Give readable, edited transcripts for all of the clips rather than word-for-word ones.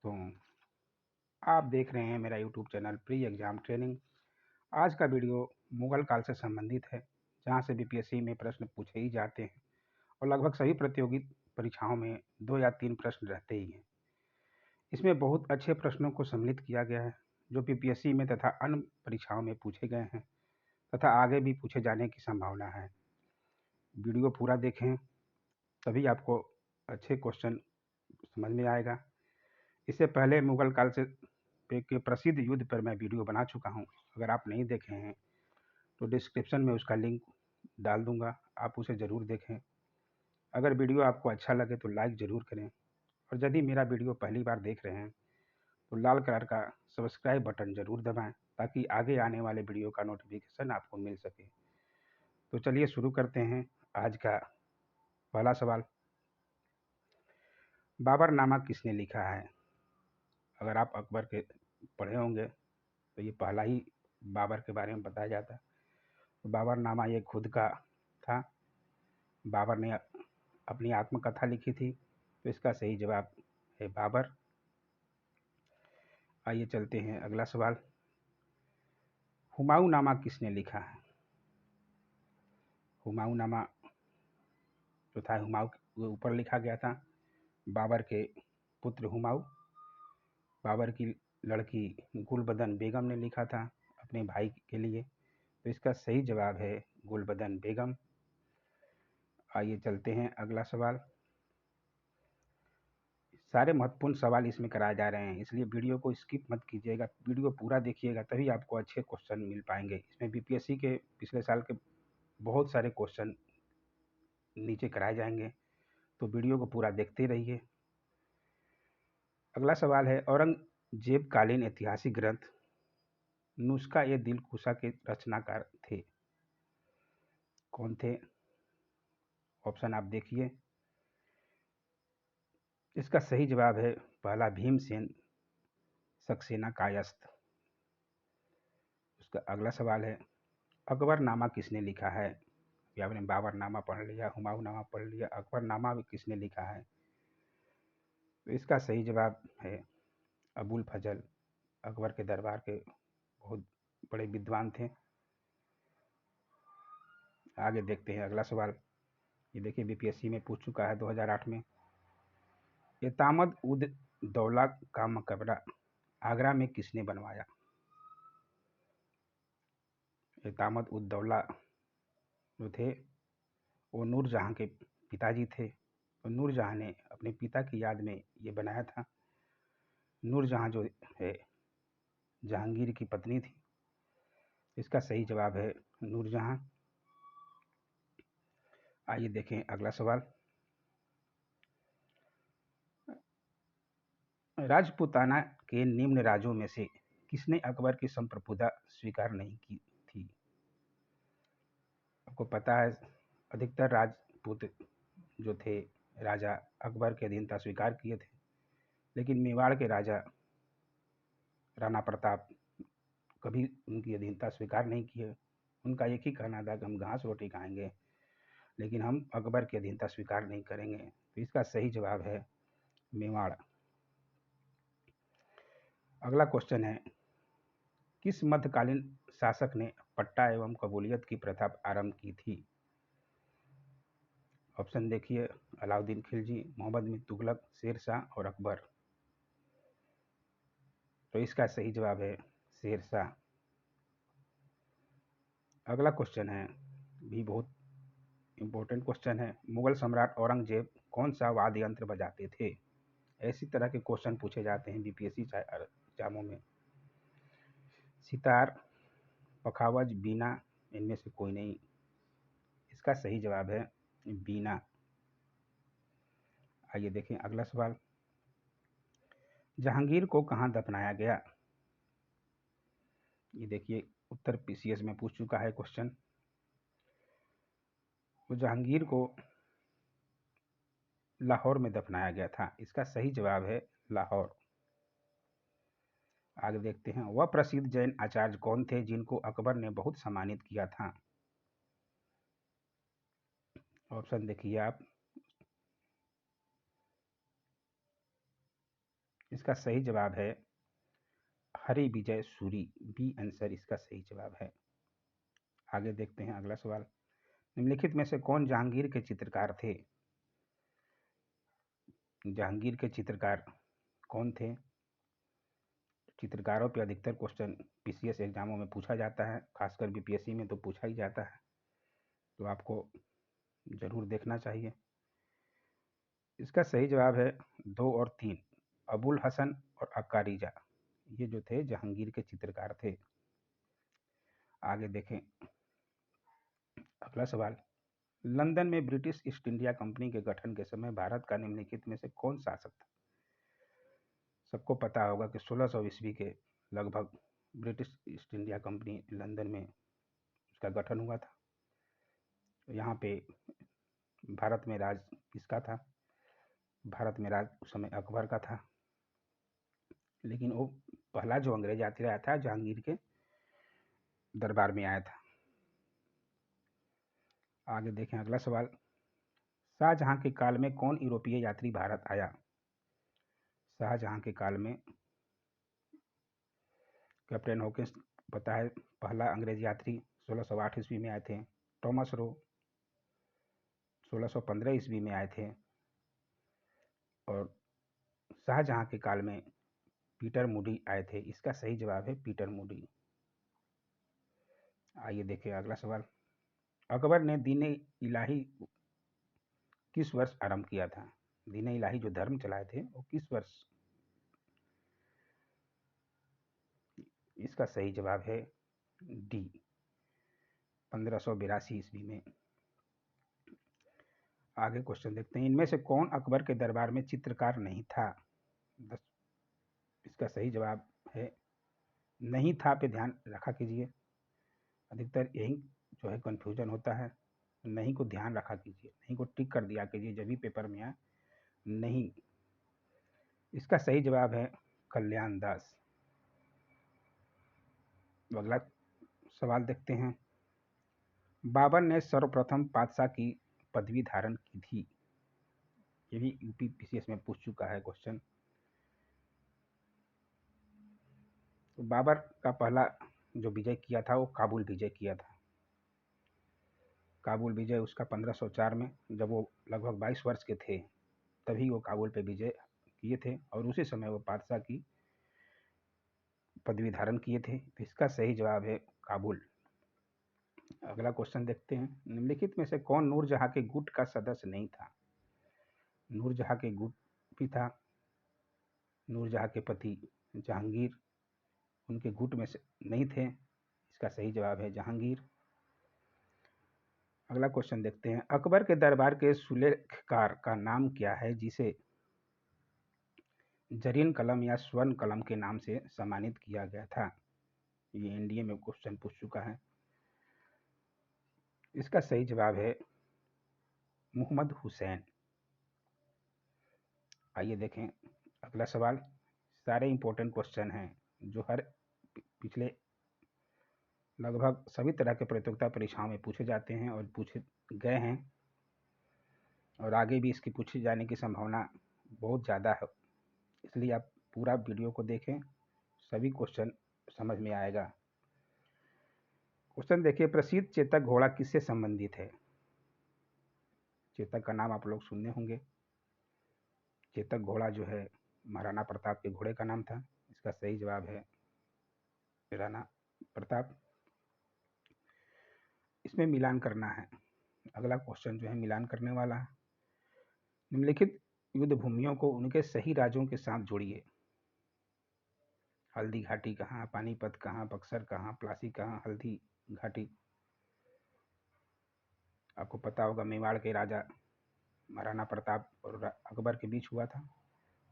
तो आप देख रहे हैं मेरा YouTube channel pre exam training. आज का वीडियो मुगल काल से संबंधित है, जहां से बीपीएससी में प्रश्न पूछे ही जाते हैं और लगभग सभी प्रतियोगी परीक्षाओं में 2 या 3 प्रश्न रहते ही हैं। इसमें बहुत अच्छे प्रश्नों को सम्मिलित किया गया है, जो बीपीएससी में तथा अन्य परीक्षाओं में पूछे गए हैं तथा आगे भी पूछे जाने की संभावना है। वीडियो पूरा देखें, तभी आपको अच्छे क्वेश्चन समझ में आएगा। इससे पहले मुगल काल से के प्रसिद्ध युद्ध पर मैं वीडियो बना चुका हूं। अगर आप नहीं देखे हैं तो डिस्क्रिप्शन में उसका लिंक डाल दूंगा, आप उसे ज़रूर देखें। अगर वीडियो आपको अच्छा लगे तो लाइक ज़रूर करें, और यदि मेरा वीडियो पहली बार देख रहे हैं तो लाल कलर का सब्सक्राइब बटन ज़रूर दबाएं, ताकि आगे आने वाले वीडियो का नोटिफिकेशन आपको मिल सके। तो चलिए शुरू करते हैं। आज का पहला सवाल, बाबरनामा किसने लिखा है? अगर आप अकबर के पढ़े होंगे तो ये पहला ही बाबर के बारे में बताया जाता है। तो बाबरनामा ये खुद का था। बाबर ने अपनी आत्मकथा लिखी थी, तो इसका सही जवाब है बाबर। आइए चलते हैं अगला सवाल, हुमायूंनामा किसने लिखा है? हुमायूंनामा जो था, हुमायूं के ऊपर लिखा गया था। बाबर के पुत्र हुमायूं, बाबर की लड़की गुलबदन बेगम ने लिखा था अपने भाई के लिए, तो इसका सही जवाब है गुलबदन बेगम। आइए चलते हैं अगला सवाल। सारे महत्वपूर्ण सवाल इसमें कराए जा रहे हैं, इसलिए वीडियो को स्किप मत कीजिएगा, वीडियो पूरा देखिएगा, तभी आपको अच्छे क्वेश्चन मिल पाएंगे। इसमें बीपीएससी के पिछले साल के बहुत सारे क्वेश्चन नीचे कराए जाएंगे, तो वीडियो को पूरा देखते रहिए। अगला सवाल है, औरंगजेब कालीन ऐतिहासिक ग्रंथ नुस्खा ए दिलकुशा के रचनाकार थे? कौन थे? ऑप्शन आप देखिए। इसका सही जवाब है पहला, भीमसेन सक्सेना कायस्थ। उसका अगला सवाल है, अकबरनामा किसने लिखा है? आपने बाबरनामा पढ़ लिया, हुमायूंनामा पढ़ लिया, अकबरनामा भी किसने लिखा है? तो इसका सही जवाब है अबुल फजल। अकबर के दरबार के बहुत बड़े विद्वान थे। आगे देखते हैं अगला सवाल। ये देखिए बीपीएससी में पूछ चुका है 2008 में। एतामद उद दौला का मकबरा आगरा में किसने बनवाया? एतामद उद दौला जो थे वो नूरजहां के पिताजी थे, तो नूरजहां ने अपने पिता की याद में ये बनाया था। नूरजहां जो है जहांगीर की पत्नी थी। इसका सही जवाब है नूरजहां। आइए देखें अगला सवाल। राजपूताना के निम्न राजों में से किसने अकबर की संप्रभुता स्वीकार नहीं की थी? आपको पता है अधिकतर राजपूत जो थे राजा अकबर की अधीनता स्वीकार किए थे, लेकिन मेवाड़ के राजा राणा प्रताप कभी उनकी अधीनता स्वीकार नहीं किए। उनका एक ही कहना था कि हम घास रोटी खाएंगे, लेकिन हम अकबर की अधीनता स्वीकार नहीं करेंगे। तो इसका सही जवाब है मेवाड़। अगला क्वेश्चन है, किस मध्यकालीन शासक ने पट्टा एवं कबूलियत की प्रथा आरंभ की थी? ऑप्शन देखिए, अलाउद्दीन खिलजी, मोहम्मद बिन तुगलक, शेरशाह और अकबर। तो इसका सही जवाब है शेरशाह। अगला क्वेश्चन है, भी बहुत इम्पोर्टेंट क्वेश्चन है, मुगल सम्राट औरंगजेब कौन सा वाद्य यंत्र बजाते थे? ऐसी तरह के क्वेश्चन पूछे जाते हैं बीपीएससी एग्जामों में। सितार, पखावज, बीना, इनमें से कोई नहीं। इसका सही जवाब है बीना। आइए देखें अगला सवाल, जहांगीर को कहाँ दफनाया गया? ये देखिए उत्तर पीसीएस में पूछ चुका है क्वेश्चन। तो जहांगीर को लाहौर में दफनाया गया था। इसका सही जवाब है लाहौर। आगे देखते हैं, वह प्रसिद्ध जैन आचार्य कौन थे जिनको अकबर ने बहुत सम्मानित किया था? ऑप्शन देखिए आप। इसका सही जवाब है हरि विजय सूरी। बी आंसर इसका सही जवाब है। आगे देखते हैं अगला सवाल। निम्नलिखित में से कौन जहांगीर के चित्रकार थे? जहांगीर के चित्रकार कौन थे? चित्रकारों पे अधिकतर क्वेश्चन पीसीएस एग्जामों में पूछा जाता है, खासकर बीपीएससी में तो पूछा ही जाता है, तो आपको जरूर देखना चाहिए। इसका सही जवाब है 2 और 3, अबुल हसन और अक्का-रिजा। ये जो थे जहांगीर के चित्रकार थे। आगे देखें अगला सवाल। लंदन में ब्रिटिश ईस्ट इंडिया कंपनी के गठन के समय भारत का निम्नलिखित में से कौन शासक था? सबको पता होगा कि 1600 ईस्वी के लगभग British east India company London में उसका गठन हुआ था। यहाँ पे भारत में राज किसका था? भारत में राज उस समय अकबर का था, लेकिन वो पहला जो अंग्रेज यात्री आया था जहांगीर के दरबार में आया था। आगे देखें अगला सवाल। शाहजहां के काल में कौन यूरोपीय यात्री भारत आया? शाहजहां के काल में कैप्टन हॉकिंस पता है पहला अंग्रेज यात्री 1608 ईस्वी में आए थे। थॉमस रो 1615 ईस्वी में आए थे। और शाहजहां के काल में पीटर मूडी आए थे। इसका सही जवाब है पीटर मूडी। आइए देखें अगला सवाल। अकबर ने दीन इलाही किस वर्ष आरंभ किया था? दीन इलाही जो धर्म चलाए थे वो किस वर्ष? इसका सही जवाब है डी, 1582 ईस्वी में। आगे क्वेश्चन देखते हैं। इनमें से कौन अकबर के दरबार में चित्रकार नहीं था? इसका सही जवाब है नहीं था पे ध्यान रखा कीजिए। अधिकतर यही जो है कंफ्यूजन होता है। नहीं को ध्यान रखा कीजिए, नहीं को टिक कर दिया कीजिए जब भी पेपर में आए। नहीं, इसका सही जवाब है कल्याण दास। अगला सवाल देखते हैं। बाबर ने सर्वप्रथम पातशाह की पदवी धारण की थी। ये भी यूपी पीसीएस में पूछ चुका है क्वेश्चन। तो बाबर का पहला जो विजय किया था वो काबुल विजय किया था। काबुल विजय उसका 1504 में, जब वो लगभग 22 वर्ष के थे तभी वो काबुल पे विजय किए थे और उसी समय वो पातशाह की पदवी धारण किए थे। तो इसका सही जवाब है काबुल। अगला क्वेश्चन देखते हैं। निम्नलिखित में से कौन नूरजहां के गुट का सदस्य नहीं था? नूरजहां के गुट भी था। नूरजहां के पति जहांगीर उनके गुट में से नहीं थे। इसका सही जवाब है जहांगीर। अगला क्वेश्चन देखते हैं। अकबर के दरबार के सुलेखकार का नाम क्या है जिसे जरीन कलम या स्वर्ण कलम के नाम से सम्मानित किया गया था? ये एनडीए में क्वेश्चन पूछ चुका है। इसका सही जवाब है मोहम्मद हुसैन। आइए देखें अगला सवाल। सारे इंपॉर्टेंट क्वेश्चन हैं जो हर पिछले लगभग सभी तरह के प्रतियोगिता परीक्षाओं में पूछे जाते हैं और पूछे गए हैं और आगे भी इसकी पूछे जाने की संभावना बहुत ज़्यादा है। इसलिए आप पूरा वीडियो को देखें, सभी क्वेश्चन समझ में आएगा। क्वेश्चन देखिए। प्रसिद्ध चेतक घोड़ा किससे संबंधित है? चेतक का नाम आप लोग सुने होंगे। चेतक घोड़ा जो है महाराणा प्रताप के घोड़े का नाम था। इसका सही जवाब है राणा प्रताप। इसमें मिलान करना है। अगला क्वेश्चन जो है मिलान करने वाला है। निम्नलिखित युद्ध भूमियों को उनके सही राज्यों के साथ जोड़िए। हल्दी घाटी कहाँ, पानीपत कहाँ, बक्सर कहाँ, प्लासी कहाँ, हल्दी घाटी। आपको पता होगा मेवाड़ के राजा महाराणा प्रताप और अकबर के बीच हुआ था,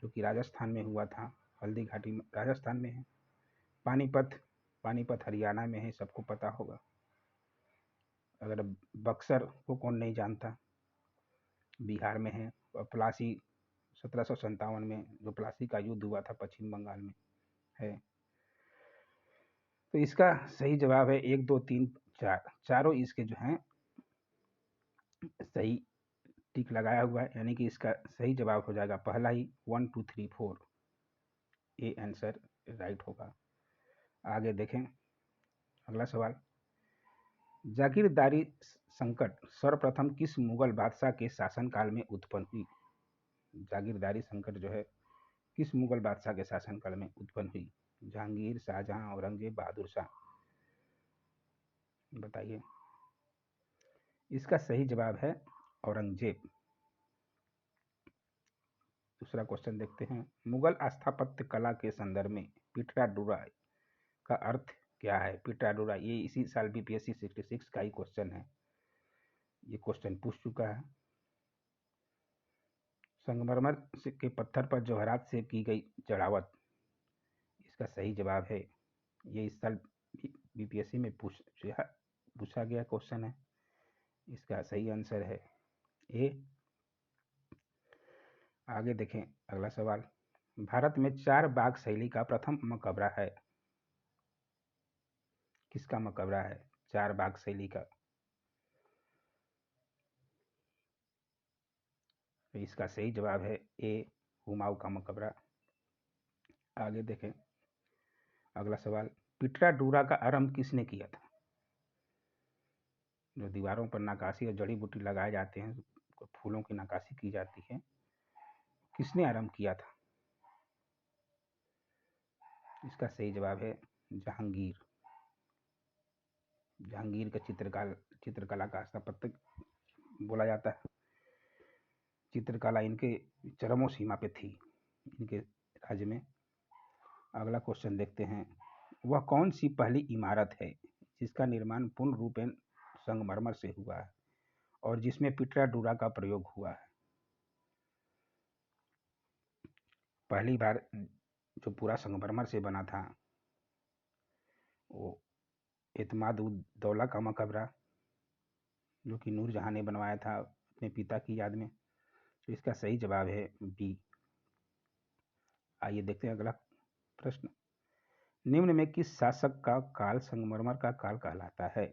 जो कि राजस्थान में हुआ था। हल्दी घाटी राजस्थान में है। पानीपत पानीपत हरियाणा में है, सबको पता होगा। अगर बक्सर को कौन नहीं जानता, बिहार में है। और प्लासी 1757 में जो प्लासी का युद्ध हुआ था पश्चिम बंगाल में है। तो इसका सही जवाब है 1 2 3 4, चारों इसके जो हैं सही टिक लगाया हुआ है, यानी कि इसका सही जवाब हो जाएगा पहला ही 1 2 3 4। ये आंसर राइट होगा। आगे देखें अगला सवाल, जागीरदारी संकट सर्वप्रथम किस मुगल बादशाह के शासनकाल में उत्पन्न हुई? जागीरदारी संकट जो है किस मुगल बादशाह के शासनकाल में उत्पन्न हुई? जहांगीर, शाहजहां, औरंगजेब, बहादुर शाह? बताइए। इसका सही जवाब है औरंगजेब। दूसरा क्वेश्चन देखते हैं, मुगल स्थापत्य कला के संदर्भ में पिटाडोरा का अर्थ क्या है? पिटाडोरा, ये इसी साल बीपीएससी 66 का ही क्वेश्चन है, ये क्वेश्चन पूछ चुका है। संगमरमर के पत्थर पर जवाहरात से की गई जड़ावत, इसका सही जवाब है, ये इस साल बीपीएससी में पूछा गया क्वेश्चन है। इसका सही आंसर है ए। आगे देखें अगला सवाल, भारत में 4 बाग शैली का प्रथम मकबरा है, किसका मकबरा है 4 बाग शैली का? तो इसका सही जवाब है ए, हुमायूं का मकबरा। आगे देखें अगला सवाल, पिटाडोरा का आरंभ किसने किया था? जो दीवारों पर नक्काशी और जड़ी बूटी लगाए जाते हैं, फूलों की नक्काशी की जाती है, किसने आरंभ किया था? इसका सही जवाब है जहांगीर। जहांगीर का चित्रकला का स्थापत्य बोला जाता है। चित्रकला इनके चरमों सीमा पे थी इनके राज्य में। अगला क्वेश्चन देखते हैं, वह कौन सी पहली इमारत है जिसका निर्माण पूर्ण रूपेण संगमरमर से हुआ है और जिसमें पिटाडोरा का प्रयोग हुआ है? पहली बार जो पूरा संगमरमर से बना था वो एतमाद उद दौला का मकबरा, जो कि नूरजहां ने बनवाया था अपने पिता की याद में। तो इसका सही जवाब है बी। आइए देखते हैं अगला प्रश्न, निम्न में किस शासक का काल संगमरमर का काल कहलाता है?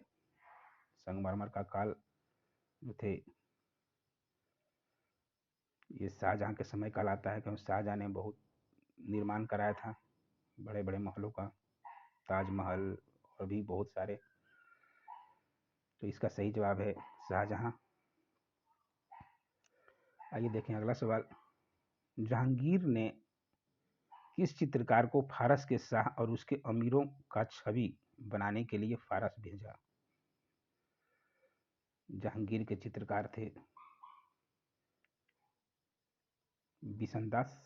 संगमरमर का काल जो थे ये शाहजहां के समय कहलाता है, क्योंकि शाहजहां ने बहुत निर्माण कराया था बड़े बड़े महलों का, ताजमहल और भी बहुत सारे। तो इसका सही जवाब है शाहजहां। आइए देखें अगला सवाल, जहांगीर ने किस चित्रकार को फारस के शाह और उसके अमीरों का छवि बनाने के लिए फारस भेजा? जहांगीर के चित्रकार थे बिशनदास,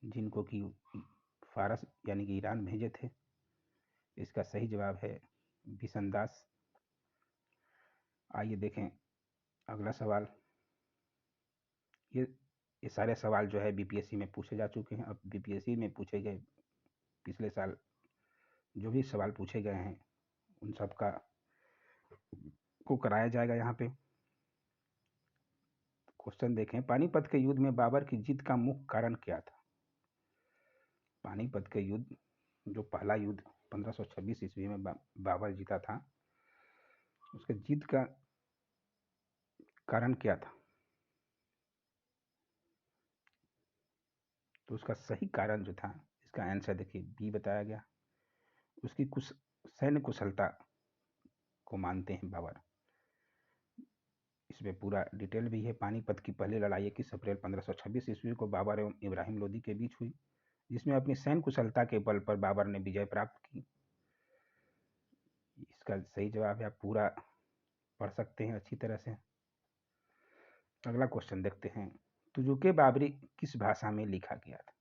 जिनको कि फारस यानी कि ईरान भेजे थे। इसका सही जवाब है बिशनदास। आइए देखें अगला सवाल, ये सारे सवाल जो है बीपीएससी में पूछे जा चुके हैं। अब बीपीएससी में पूछे गए पिछले साल जो भी सवाल पूछे गए हैं उन सब का को कराया जाएगा यहाँ पे। क्वेश्चन देखें, पानीपत के युद्ध में बाबर की जीत का मुख्य कारण क्या था? पानीपत के युद्ध, जो पहला युद्ध 1526 ईस्वी में बाबर जीता था, उसके जीत का कारण क्या था? तो उसका सही कारण जो था, इसका आंसर देखिए बी बताया गया, उसकी कुछ सैन्य कुशलता को मानते हैं बाबर। इसमें पूरा डिटेल भी है। पानीपत की पहली लड़ाई 21 अप्रैल 1526 ईस्वी को बाबर एवं इब्राहिम लोदी के बीच हुई, जिसमें अपनी सैन्य कुशलता के बल पर बाबर ने विजय प्राप्त की। इसका सही जवाब है, आप पूरा पढ़ सकते हैं अच्छी तरह से। अगला क्वेश्चन देखते हैं, तुजुके बाबरी किस भाषा में लिखा गया था?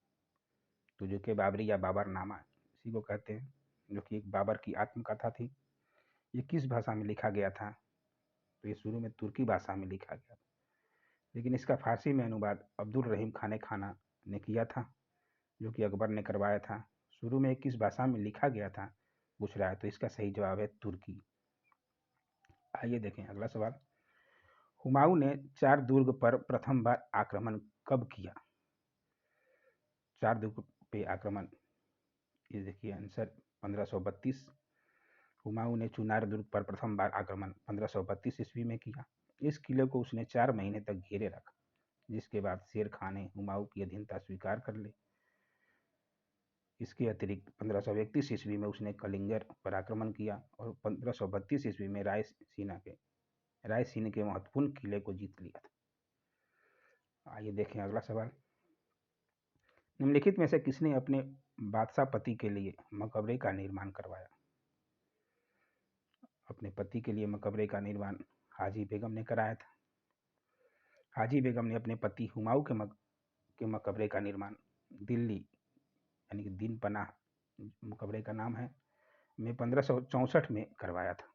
तुजुके बाबरी या बाबरनामा इसी को कहते हैं, जो कि एक बाबर की आत्मकथा थी। ये किस भाषा में लिखा गया था? तो ये शुरू में तुर्की भाषा में लिखा गया था, लेकिन इसका फारसी में अनुवाद अब्दुल रहीम खाने खाना ने किया था, जो कि अकबर ने करवाया था। शुरू में किस भाषा में लिखा गया था पूछ रहा है, तो इसका सही जवाब है तुर्की। आइए देखें अगला सवाल, हुमायूं ने 4 दुर्ग पर प्रथम बार आक्रमण कब किया? 4 दुर्ग पे आक्रमण, ये देखिए आंसर 1532। हुमायूं ने चुनार दुर्ग पर प्रथम बार आक्रमण 1532 ईस्वी में किया। इस किले को उसने 4 महीने तक घेरे रखा, जिसके बाद शेर खां ने हुमायूं की अधीनता स्वीकार कर ली। इसके अतिरिक्त 1531 ईस्वी में उसने कलिंगर पर आक्रमण किया और 1532 ईस्वी में रायसीन के महत्वपूर्ण किले को जीत लिया था। आइए देखें अगला सवाल। निम्नलिखित में से किसने अपने बादशाह पति के लिए मकबरे का निर्माण करवाया? अपने पति के लिए मकबरे का निर्माण हाजी बेगम ने कराया था। हाजी बेगम ने अपने पति हुमायूं के मकबरे का निर्माण दिल्ली यानी कि दीन पनाह मकबरे का नाम है में 1564 में करवाया था।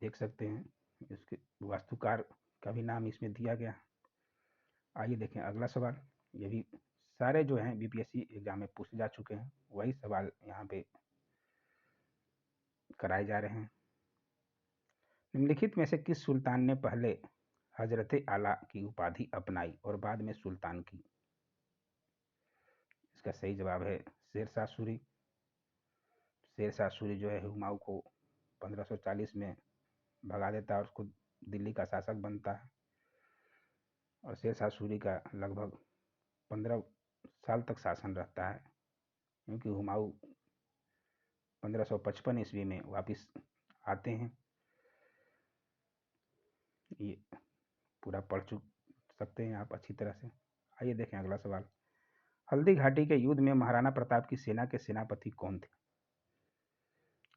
देख सकते हैं इसके वास्तुकार का भी नाम इसमें दिया गया। आइए देखें अगला सवाल। ये भी सारे जो हैं बीपीएससी एग्जाम में पूछे जा चुके हैं, वही सवाल यहाँ पे कराए जा रहे हैं। निम्नलिखित में से किस सुल्तान ने पहले हजरत आला की उपाधि अपनाई और बाद में सुल्तान की? इसका सही जवाब है शेरशाह सूरी। शेरशाह सूरी जो है हुमायूं को 1540 में भगा देता है और उसको दिल्ली का शासक बनता है और शेरशाह सूरी का लगभग 15 साल तक शासन रहता है, क्योंकि हुमायूं 1555 ईस्वी में वापस आते हैं। ये पूरा पढ़ सकते हैं आप अच्छी तरह से। आइए देखें अगला सवाल। हल्दी घाटी के युद्ध में महाराणा प्रताप की सेना के सेनापति कौन थे?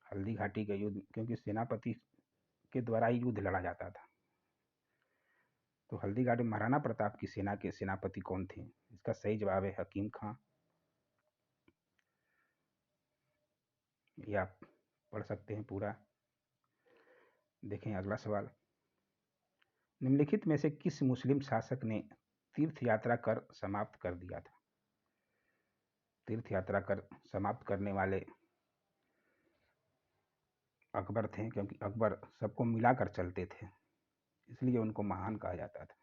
हल्दी घाटी के युद्ध, क्योंकि सेनापति के द्वारा ही युद्ध लड़ा जाता था, तो हल्दी घाटी महाराणा प्रताप की सेना के सेनापति कौन थे? इसका सही जवाब है हकीम खां। ये आप पढ़ सकते हैं पूरा। देखें अगला सवाल। निम्नलिखित में से किस मुस्लिम शासक ने तीर्थ यात्रा कर समाप्त कर दिया था? तीर्थ यात्रा कर समाप्त करने वाले अकबर थे, क्योंकि अकबर सबको मिलाकर चलते थे, इसलिए उनको महान कहा जाता था।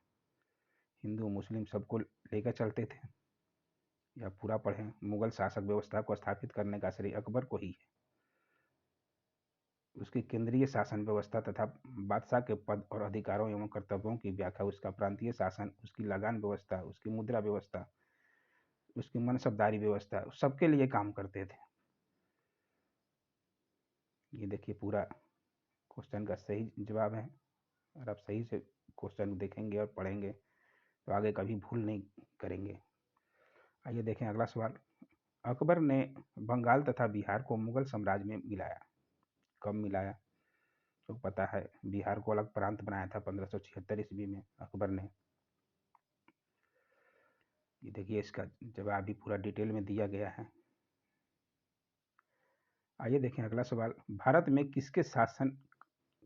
हिंदू मुस्लिम सबको लेकर चलते थे। यह पूरा पढ़ें। मुगल शासक व्यवस्था को स्थापित करने का श्रेय अकबर को ही है। उसकी केंद्रीय शासन व्यवस्था तथा बादशाह के पद और अधिकारों एवं कर्तव्यों की व्याख्या, उसका प्रांतीय शासन, उसकी लगान व्यवस्था, उसकी मुद्रा व्यवस्था, उसकी मनसबदारी व्यवस्था, सबके लिए काम करते थे। ये देखिए पूरा क्वेश्चन का सही जवाब है। अगर आप सही से क्वेश्चन देखेंगे और पढ़ेंगे तो आगे कभी भूल नहीं करेंगे। आइए देखें अगला सवाल। अकबर ने बंगाल तथा बिहार को मुगल साम्राज्य में मिलाया। कब मिलाया? तो पता है, बिहार को अलग प्रांत बनाया था 1576 ईस्वी में अकबर ने। ये देखिए इसका जवाब भी पूरा डिटेल में दिया गया है। आइए देखें अगला सवाल। भारत में किसके शासन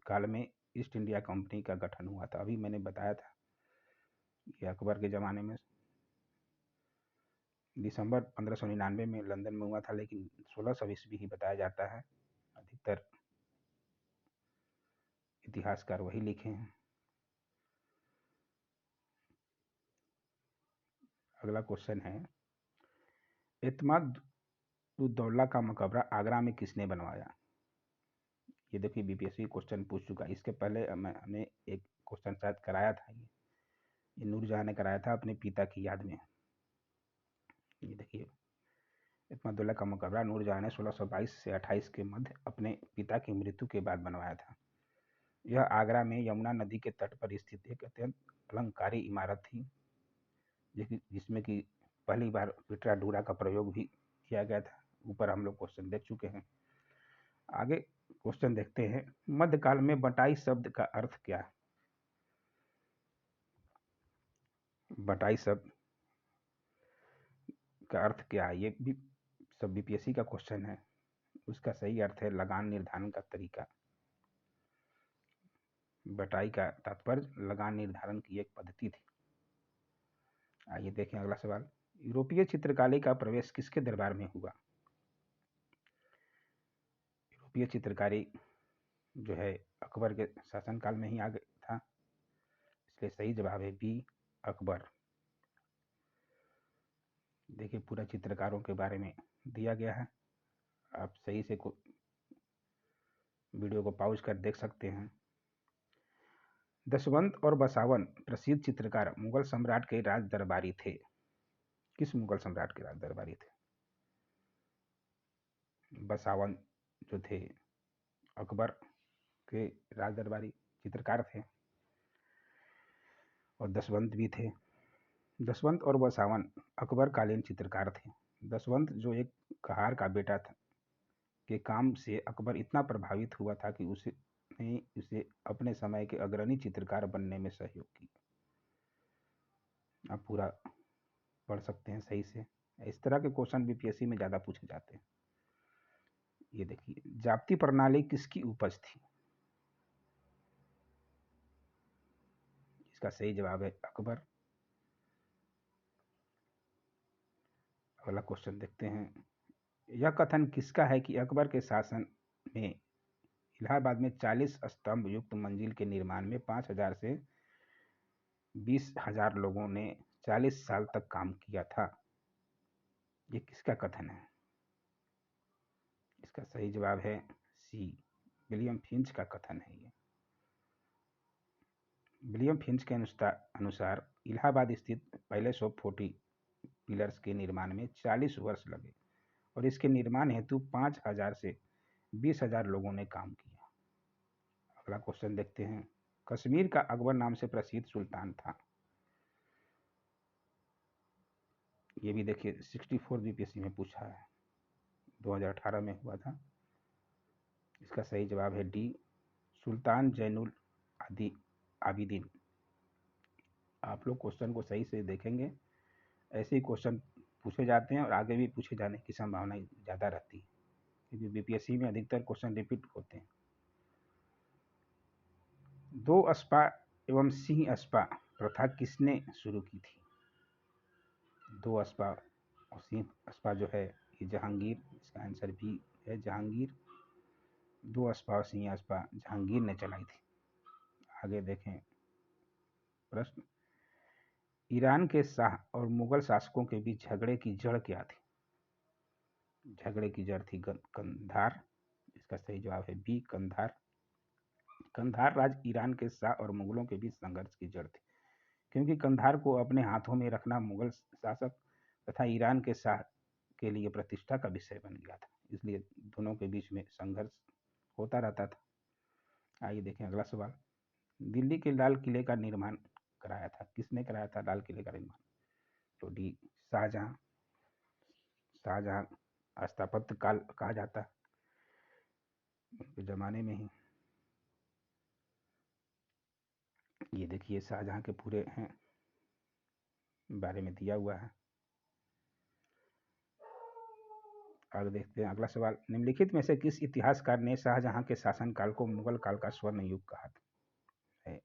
काल में ईस्ट इंडिया कंपनी का गठन हुआ था? अभी मैंने बताया था कि अकबर के ज़माने में दिसंबर 1599 में लंदन में हुआ था, लेकिन 1600 ईस्वी ही बताया जाता है। अधिकतर इतिहासकार वही लिखे हैं। अगला क्वेश्चन है, एतमादुद्दौला का मकबरा आगरा में किसने बनवाया? ये देखिए बीपीएससी क्वेश्चन पूछ चुका है। इसके पहले हमने एक क्वेश्चन शायद कराया था, ये नूरजहां ने कराया था अपने पिता की याद में। ये देखिए एतमादुद्दौला का मकबरा नूरजहां ने 1622 से 28 के मध्य अपने पिता की मृत्यु के बाद बनवाया था। यह आगरा में यमुना नदी के तट पर स्थित एक अत्यंत अलंकारी इमारत थी, जिसमें कि पहली बार पिटरा डूरा का प्रयोग भी किया गया था। ऊपर हम लोग क्वेश्चन देख चुके हैं। आगे क्वेश्चन देखते हैं। मध्यकाल में बटाई शब्द का अर्थ क्या है? बटाई शब्द का अर्थ क्या है? ये भी सब बीपीएससी का क्वेश्चन है। उसका सही अर्थ है लगान निर्धारण का तरीका। बटाई का तात्पर्य लगान निर्धारण की एक पद्धति थी। आइए देखें अगला सवाल। यूरोपीय चित्रकारी का प्रवेश किसके दरबार में हुआ? यूरोपीय चित्रकारी जो है अकबर के शासनकाल में ही आ गया था, इसलिए सही जवाब है बी अकबर। देखिए पूरा चित्रकारों के बारे में दिया गया है। आप सही से वीडियो को पॉज कर देख सकते हैं। दशवंत और बसावन प्रसिद्ध चित्रकार मुगल सम्राट के राज दरबारी थे। किस मुगल सम्राट के राज दरबारी थे? बसावन जो थे अकबर के राज दरबारी चित्रकार थे, और दसवंत भी थे। दसवंत और बसावन अकबर कालीन चित्रकार थे। दसवंत जो एक कहार का बेटा था के काम से अकबर इतना प्रभावित हुआ था कि उसने उसे अपने समय के अग्रणी चित्रकार बनने में सहयोग किया। आप पूरा पढ़ सकते हैं सही से। इस तरह के क्वेश्चन बीपीएससी में ज़्यादा पूछे जाते हैं। ये देखिए, जाप्ती प्रणाली किसकी उपज थी? इसका सही जवाब है अकबर। अगला क्वेश्चन देखते हैं। यह कथन किसका है कि अकबर के शासन में इलाहाबाद में 40 स्तंभ युक्त मंजिल के निर्माण में 5,000 से 20,000 लोगों ने 40 साल तक काम किया था? ये किसका कथन है? इसका सही जवाब है सी, विलियम फिंच का कथन है ये। विलियम फिंच के अनुसार इलाहाबाद स्थित पैलेस ऑफ 40 पिलर्स के निर्माण में 40 वर्ष लगे और इसके निर्माण हेतु 5,000 से 20,000 लोगों ने काम किया। अगला क्वेश्चन देखते हैं। कश्मीर का अकबर नाम से प्रसिद्ध सुल्तान था? ये भी देखिए 64 बीपीएससी में पूछा है, 2018 में हुआ था। इसका सही जवाब है डी, सुल्तान जैनुल आबिदीन। आप लोग क्वेश्चन को सही से देखेंगे, ऐसे ही क्वेश्चन पूछे जाते हैं और आगे भी पूछे जाने की संभावना ज़्यादा रहती है, क्योंकि बीपीएससी में अधिकतर क्वेश्चन रिपीट होते हैं। 2 अस्पा एवं सिंह अस्पा प्रथा किसने शुरू की थी? 2 अस्पा और सिंह अस्पा जो है ये जहांगीर, इसका आंसर भी है जहांगीर। 2 अस्पा और सिंह अस्पा जहांगीर ने चलाई थी। आगे देखें प्रश्न। ईरान के शाह और मुगल शासकों के बीच झगड़े की जड़ क्या थी? झगड़े की जड़ थी कंधार। इसका सही जवाब है बी, कंधार। कंधार राज्य ईरान के शाह और मुगलों के बीच संघर्ष की जड़ थी, क्योंकि कंधार को अपने हाथों में रखना मुगल शासक तथा ईरान के शाह के लिए प्रतिष्ठा का विषय बन गया था, इसलिए दोनों के बीच में संघर्ष होता रहता था। आइए देखें अगला सवाल। दिल्ली के लाल किले का निर्माण कराया था? किसने कराया था लाल किले का निर्माण? तो डी, शाहजहां। शाहजहां स्थापत्य काल कहा जाता है उनके जमाने में ही। ये देखिए शाहजहां के पूरे हैं बारे में दिया हुआ है। आगे देखते हैं अगला सवाल। निम्नलिखित में से किस इतिहासकार ने शाहजहां के शासनकाल को मुगल काल का स्वर्ण युग कहा है?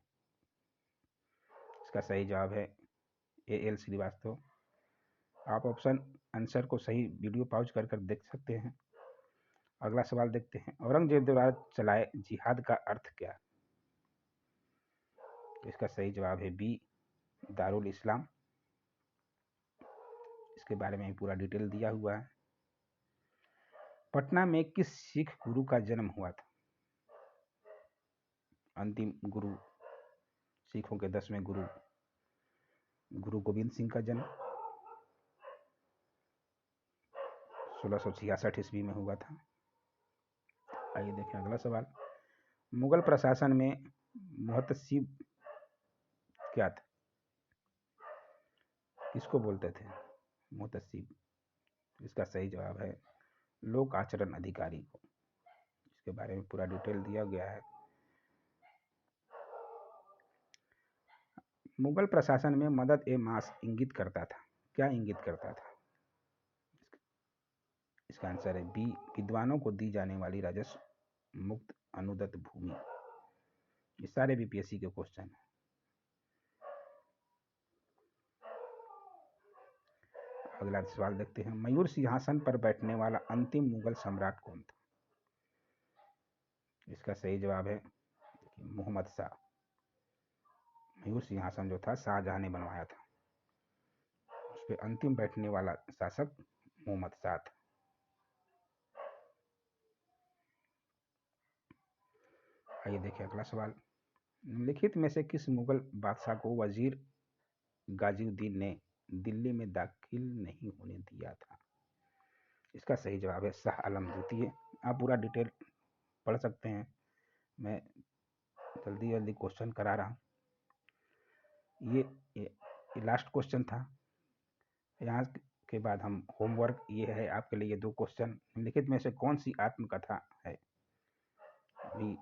इसका सही जवाब है एल श्रीवास्तव। आप ऑप्शन आंसर को सही वीडियो पॉज कर देख सकते हैं। अगला सवाल देखते हैं। औरंगजेब द्वारा चलाए जिहाद का अर्थ क्या? इसका सही जवाब है बी, दारुल इस्लाम। इसके बारे में पूरा डिटेल दिया हुआ है। पटना में किस सिख गुरु का जन्म हुआ था? अंतिम गुरु, सिखों के 10वें गुरु, गुरु गोविंद सिंह का जन्म 1666 ईस्वी में हुआ था। आइए देखें अगला सवाल। मुगल प्रशासन में मुहतसिब क्या था? किसको बोलते थे मुहतसिब? इसका सही जवाब है लोक आचरण अधिकारी को। इसके बारे में पूरा डिटेल दिया गया है। मुगल प्रशासन में मदद ए मास इंगित करता था? क्या इंगित करता था? इसका आंसर है बी, विद्वानों को दी जाने वाली राजस्व मुक्त अनुदत्त भूमि। ये सारे बीपीएससी के क्वेश्चन हैं। अगला सवाल देखते हैं। मयूर सिंहासन पर बैठने वाला अंतिम मुगल सम्राट कौन था? इसका सही जवाब है मोहम्मद शाह। मयूर सिंहासन जो था शाहजहां ने बनवाया था, उस पर अंतिम बैठने वाला शासक मोहम्मद शाह था। आइए देखिए अगला सवाल। निम्नलिखित में से किस मुगल बादशाह को वजीर गाजिउद्दीन ने दिल्ली में दाखिल नहीं होने दिया था? इसका सही जवाब है शाह आलम द्वितीय। आप पूरा डिटेल पढ़ सकते हैं, मैं जल्दी जल्दी क्वेश्चन करा रहा हूँ। ये लास्ट क्वेश्चन था। यहाँ के बाद हम होमवर्क, ये है आपके लिए 2 क्वेश्चन। निम्नलिखित में से कौन सी आत्मकथा है? अभी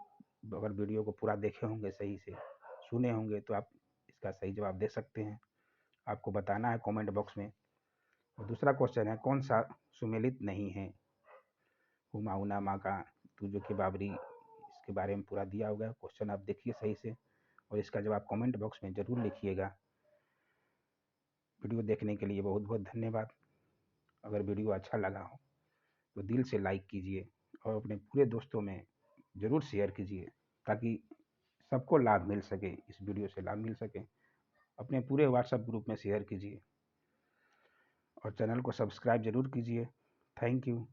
अगर वीडियो को पूरा देखे होंगे, सही से सुने होंगे, तो आप इसका सही जवाब दे सकते हैं। आपको बताना है कमेंट बॉक्स में। और दूसरा क्वेश्चन है, कौन सा सुमेलित नहीं है? हुमायूं नामा का, तुजो के बाबरी, इसके बारे में पूरा दिया होगा। क्वेश्चन आप देखिए सही से और इसका जवाब कमेंट बॉक्स में ज़रूर लिखिएगा। वीडियो देखने के लिए बहुत बहुत धन्यवाद। अगर वीडियो अच्छा लगा हो तो दिल से लाइक कीजिए और अपने पूरे दोस्तों में ज़रूर शेयर कीजिए, ताकि सबको लाभ मिल सके, इस वीडियो से लाभ मिल सके। अपने पूरे व्हाट्सएप ग्रुप में शेयर कीजिए और चैनल को सब्सक्राइब ज़रूर कीजिए। Thank you.